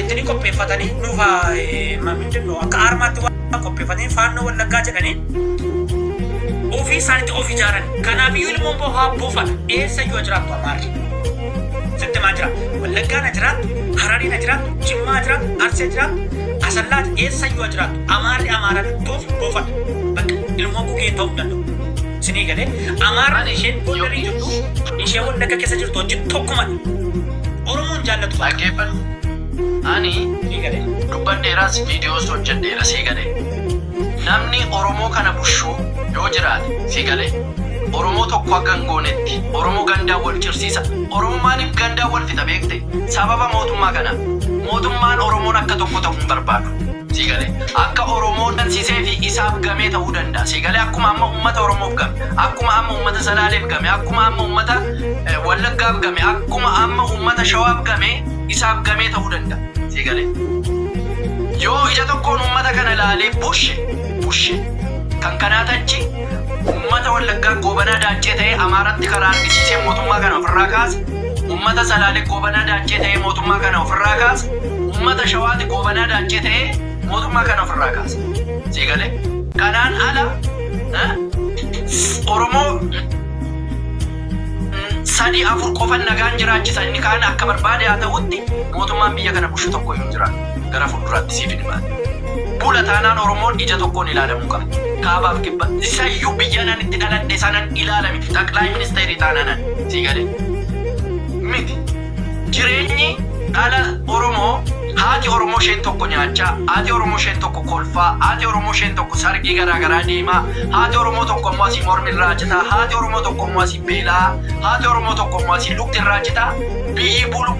Ittiin qopheeffatanii nuuf maamilli akka armaatti waan qopheeffatanii faannoo wallaggaa jedhanii ofii isaaniitti of ijaaran. Kanaaf iyyuu ilmoon boohaa buufata eessa iyyuu jiraattu amaarri. Sitti maa jira wallaggaa na jiraattu, Hararii na jiraattu, Jimmaa jiraattu, Arsee jiraattu, Asallaati eessa iyyuu jiraattu amaarri amaarratti of buufata. Bakka ilmoon gugee ta'uu danda'u. Sinii galee amaarri isheen booldarii jirtu ishee wallagga keessa jirtu hojii tokkumatti. Oromoon jaallatu dhaggeeffadhu. Ani dubbadheeraas viidiyoos hojjedheera sii galee. Namni Oromoo kana bushuu yoo jiraate sii galee. Oromoo tokko akka hin goonetti Oromoo gandaa wal cirsiisa. Oromoo maaliif gandaa wal fixa beekte? Sababa mootummaa kana. Mootummaan Oromoon akka tokko ta'uu hin barbaadu. Sii galee. Akka Oromoon dhansiisee fi isaaf gamee ta'uu danda'a. Sii galee akkuma amma uummata Oromoof game, akkuma amma uummata Salaaleef game, akkuma amma uummata Wallaggaaf game, akkuma amma uummata Shawaaf game, isaaf gamee ta'uu danda'a. Sii galee. Yoo ija tokkoon uummata kana ilaalee bushe kan kanaatachi uummata Wallaggaa goobanaa daachee ta'ee Amaaratti karaa argisiisee mootummaa kana ofirraa kaasa. Uummata Salaalee goobanaa daachee ta'ee mootummaa kana ofirraa kaasa. Uummata Shawaatti goobanaa daachee ta'ee mootummaa kana ofirraa kaasa. Sii galee. Kanaan ala Oromoo sadii afur qofan nagaan jiraachisa inni kaan akka barbaade haa ta'utti mootummaan biyya kana bushu tokko hin jiraatu. Gara fuulduraatti siif hin himaatu. Bula taanaan Oromoon ija tokkoon ilaalamuu qaba. Kaabaaf kibba. Isayyuu biyya nan itti dhaladhe sanan ilaalame. Xaqlaay ministeerii taanaan sii galee. Miti. Jireenyi dhala Oromoo haati Oromoo isheen tokko nyaachaa, haati Oromoo isheen tokko kolfaa, haati Oromoo isheen tokko sargii garaagaraa deemaa, haati Oromoo tokko immoo asii mormi irraa citaa, haati Oromoo tokko immoo asii beelaa, haati Oromoo tokko immoo asii lukti irraa citaa,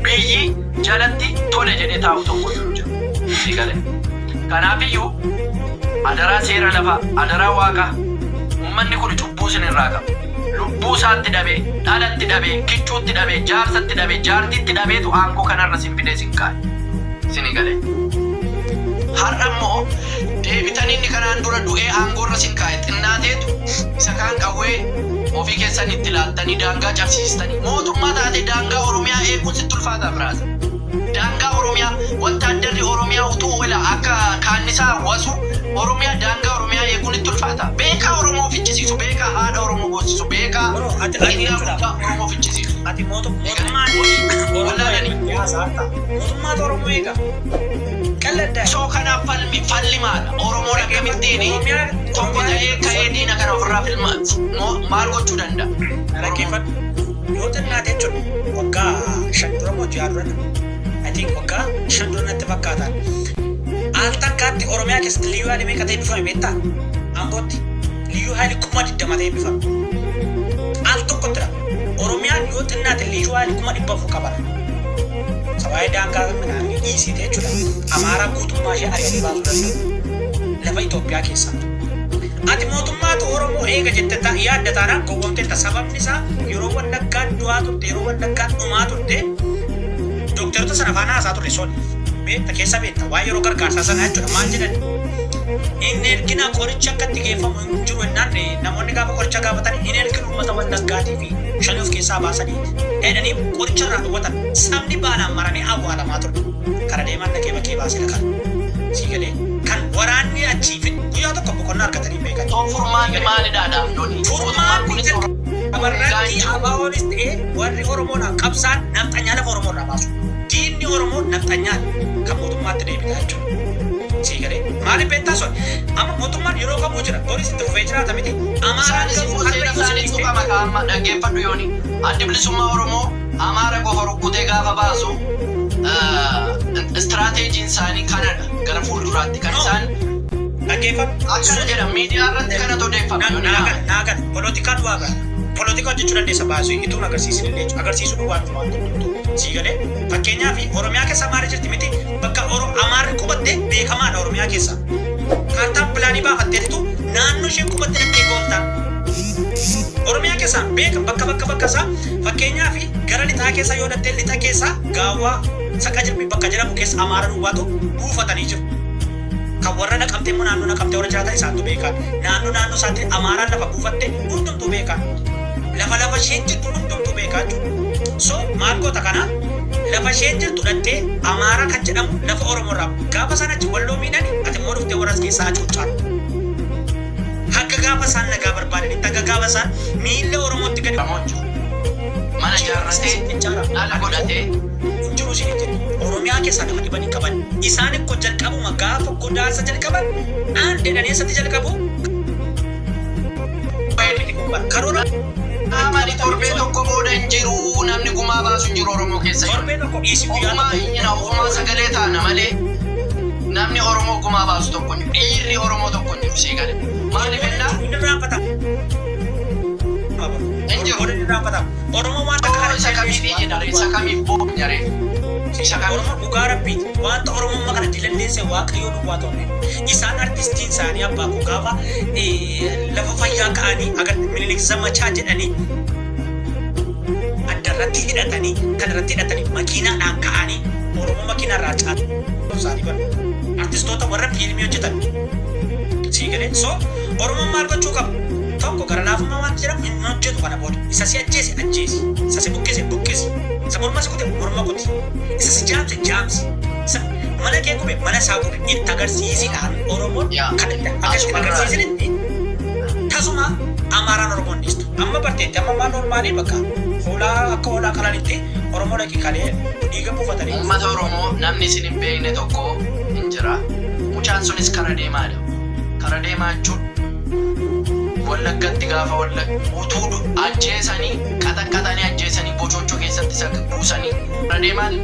biyyi jalatti tole jedhee taa'u tokko yoo jiru. Sii galee. Kanaafiyyuu adaraa seera lafaa, adaraa waaqaa uummanni kun cubbuu sin irraa qaba. Lubbuu isaatti dhabee, dhalatti dhabee, kichuutti dhabee, jaarsatti dhabee, jaartitti dhabeetu aangoo kanarra sin fidee sin kaa'e. Sinii galee. Har'a immoo deebitanii inni kanaan dura du'ee aangoorra sin kaa'e xinnaateetu isa kaan qawwee ofii keessan itti laattanii daangaa cabsiistanii mootummaa taate daangaa Oromiyaa eeguun sitti ulfaataa biraasa. Daangaa Oromiyaa wattaaddarri Oromiyaa utuu wala akka kaannisaa wasu Oromiyaa daangaa Oromiyaa eeguun itti ulfaata. Beekaa Oromoo fichisiisu, beekaa haadha Oromoo boosisu, beekaa Oromoo fichisiisu. Ati mootummaan Oromoo eega. Qalladdaa. Soo kanaaf fallimaadha. Oromoon akkamittiin tokko ta'ee ka'ee diina kana ofirraa maal gochuu danda'a? Dhaggeeffadhu. Yoo xinnaate jechuudha waggaa 5 dura moo 6 dura ati waggaa 5 dura natti fakkaata. Al takkaatti Oromiyaa keessatti liyyuu haalli meeqa ta'e bifame beektaa? Ambootti liyyuu haalli 20 ta'e bifame. Al tokkotti dha. Oromiyaan yoo xinnaate liyyuu haalli 400 qaba. Sabaayii daangaa midhaan dhiisite jechuudha. Amaaraa guutummaa ishee ari'anii baasuu danda'u. Lafa Itoophiyaa keessa. Ati mootummaatu Oromoo eega jettee yaadda taanaan gowwomteetta. Sababni isaa yeroo Wallaggaan du'aa turte, yeroo Wallaggaan dhumaa turte dookterota sana faana haasaa turre sol. Beekta keessa beekta waan yeroo gargaarsaa sana jechuudha. Maal jedhan? Inni ergina qoricha akka itti geeffamu hin jiru jennaan namoonni gaafa qoricha gaafatan hin erginu uummata Wallaggaatii fi shanii of keessaa baasanii dheedhanii qoricha irraa dhowwatan. Sabni baanaan maranii awwaalamaa ture. Kara deemaan dhaqee bakkee baasee dhaqan. Sii galee kan waraanni achii fi guyyaa tokko boqonnaa argatanii beekan. Furmaanni maalidhaadha? Furmaanni amarratti abaawonis ta'ee warri Oromoodhaan qabsaan nafxanyaa lafa Oromoorraa baasu. Diinni Oromoo nafxanyaan kan mootummaatti deebitaa jechuudha. Sii galee maaliif beektaa sun? Amma mootummaan yeroo kamuu jira. Boris itti fufee jiraata miti. Amaaraan kamuu seera isaanii cuufama kaa'amma dhaggeeffadhu yooni. Addi bilisummaa Oromoo Amaara qofa rukkutee gaafa baasu istiraateejiin isaanii kanadha. Gara fuulduraatti kan isaan dhaggeeffadhu. Akkana jedhama miidiyaa irratti kanatu odeeffama. Naagan polotikaan waa bara. Polotika hojjechuu dandeessa baasuu ituun agarsiisin illee agarsiisuu dhuwaatu waan tokko. Sii galee fakkeenyaaf Oromiyaa keessa Amaarri jirti miti bakka Amaarri qubattee beekamaadha Oromiyaa keessa. Kaartaan pilaanii baafatteetu naannoo ishee qubatte dhaqee gooltaan. Oromiyaa keessa beeka bakka isaa fakkeenyaaf gara lixaa keessa yoo dhattee lixa keessa gaawwaa saqa jirmi bakka jedhamu keessa Amaara duwwaatu buufatanii jiru. Kan warra naqamtee immoo naannoo naqamtee warra jiraatan isaantu beekan. Naannoo isaatti Amaaraan lafa buufatte hundumtuu beekan. Lafa isheen jirtu hundumtuu beekaa jechuudha. So maal goota kana lafa isheen jirtu dhattee Amaara kan jedhamu lafa Oromoo irraa gaafa sana achi walloo miidhani ati immoo dhuftee warras keessaa cuucaan. Hanga gaafa isaan nagaa barbaadanitti hanga gaafa isaan miilla Oromootti gadi mana jaarratee haala godhatee jiru isin jedhu Oromiyaa keessaa nama dhibanii qaban isaan ikkoo jalqabuma gaafa godaansa jalqaban aan dedhaneessatti jalqabu karoora amali torbee tokko booda hin jiru namni gumaa baasu hin jiru Oromoo keessa torbee tokko dhiisii ofumaa sagalee taana malee namni Oromoo gumaa baasu tokko hin jiru dhiirri Oromoo tokko hin jiru seegale maaliif ennaa inni raafata Oromoo waan takka isa kamiifi jedhare isa kamiif boonyare isa kamiif Oromoo dhugaa rabbiiti wanta Oromoo kana dilandeesse waaqayyoo dhugaa ta'u isaan artistiin isaanii abbaa koo gaafa lafa fayyaa ka'anii agar Minilik Zamachaa jedhanii addarratti hidhatanii kan irratti hidhatanii makiinaadhaan ka'anii Oromoo makiinarraa caatu isaanii bara artistoota warra fiilmii hojjetan siigalee so Oromoo maal gochuu qabu tokko gara laafummaa waan jedhamu hin hojjetu kana booda isa si ajjeese isa si buqqise isa morma si kute morma kuti isa si jaamse isa mana kee gube mana isaa gube itti agarsiisiidhaan Oromoon kan itti agarsiisinitti tasuma Amaaraan Oromoon dhiistu amma barteetti amma maan normaalii bakka fuulaa akka hoolaa qalanitti Oromoo dhaqii kalee dhiiga buufatanii uummata Oromoo namni isin hin beekne tokko hin jira mucaan sunis kara deemaadha kara deemaa jechuun Wallaggatti gaafa utuu ajjeesanii qaxaqqatanii ajjeesanii bocochoo keessatti isa buusanii kara deemaan